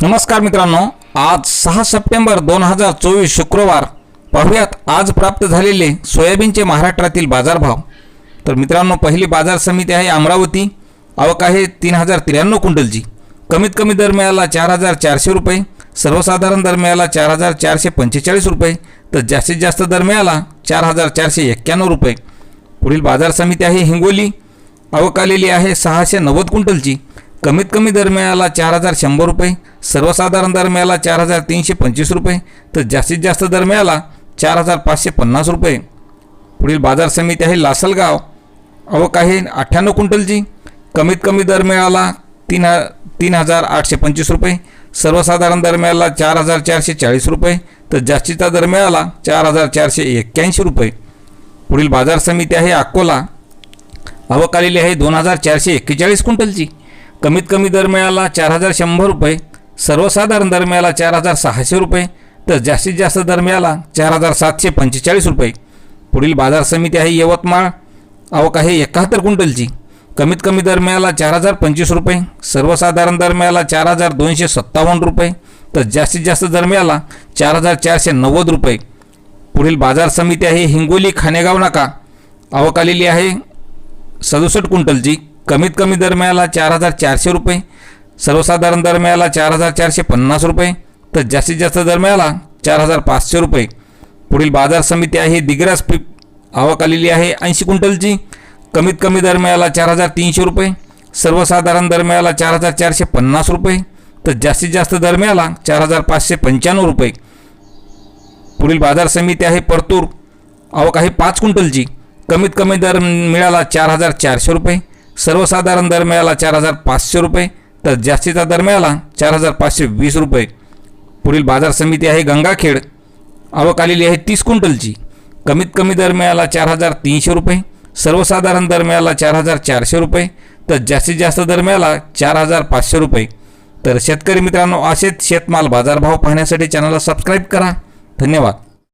नमस्कार मित्रांनो, आज 6 सप्टेंबर 2024 शुक्रवार पाहूयात आज प्राप्त झालेले सोयाबीनचे महाराष्ट्रातील बाजारभाव। तर मित्रांनो, पहिली बाजार समिती आहे अमरावती। आवक आहे 3093 क्विंटलची। कमीत कमी दर मिळाला 4400 रुपये, सर्वसाधारण दर मिळाला 4445 रुपये, तर जास्तीत जास्त दर मिळाला 4491 रुपये। पुढील बाजार समिती आहे हिंगोली। आवक आलेली आहे 690 क्विंटलची। कमीत कमी दर मिळाला 4100 रुपये, सर्वसाधारण दर मिळाला 4325 रुपये, तर जास्तीत जास्त दर मिळाला 4550 रुपये। पुढील बाजार समिती आहे लासलगाव। आवक आहे 98 क्विंटलची। कमीत कमी दर मिळाला 3825 रुपये, सर्वसाधारण दर मिळाला 4440 रुपये, तर जास्तीचा दर मिळाला 4481 रुपये। पुढील बाजार समिती आहे अकोला। आवक आलेली आहे 2441 क्विंटलची। कमीत कमी दर मिळाला 4100 रुपये, सर्वसाधारण दर मिळाला 4600 रुपये, तर जास्तीत जास्त दर मिळाला 4745 रुपये। पुढील बाजार समिती आहे यवतमाळ। आवक आहे 71 क्विंटलची। कमीत कमी दर मिळाला 4025 रुपये, सर्वसाधारण दर मिळाला 4257 रुपये, तर जास्तीत जास्त दर मिळाला 4490 रुपये। पुढील बाजार समिती आहे हिंगोली खानेगाव नाका। आवक आलेली आहे 67 क्विंटलची। कमीत कमी दर मिळाला 4400 रुपये, सर्वसाधारण दर मिळाला 4450 रुपये, तर जास्तीत जास्त दर मिळाला 4500 रुपये। पुढील बाजार समिती आहे दिग्रस। आवक आलेली आहे 80 क्विंटलची। कमीत कमी दर मिळाला 4300 रुपये, सर्वसाधारण दर मिळाला 4450 रुपये, तर जास्तीत जास्त दर मिळाला 4595 रुपये। पुढील बाजार समिती आहे परतूर। आवक आहे 5 क्विंटलची। कमीत कमी दर मिळाला 4400 रुपये, सर्वसाधारण दर मिळाला 4500 रुपये, तर जास्तीचा दर मिळाला 4520 रुपये। पुढील बाजार समिती आहे गंगाखेड। आवक आलेली आहे 30 क्विंटलची। कमीत कमी दर मिळाला 4300 रुपये, सर्वसाधारण दर मिळाला 4400 रुपये, तर जास्तीत जास्त दर मिळाला 4500 रुपये। तर शेतकरी मित्रांनो, असेच शेतमाल बाजारभाव पाहण्यासाठी चॅनलला सबस्क्राईब करा। धन्यवाद।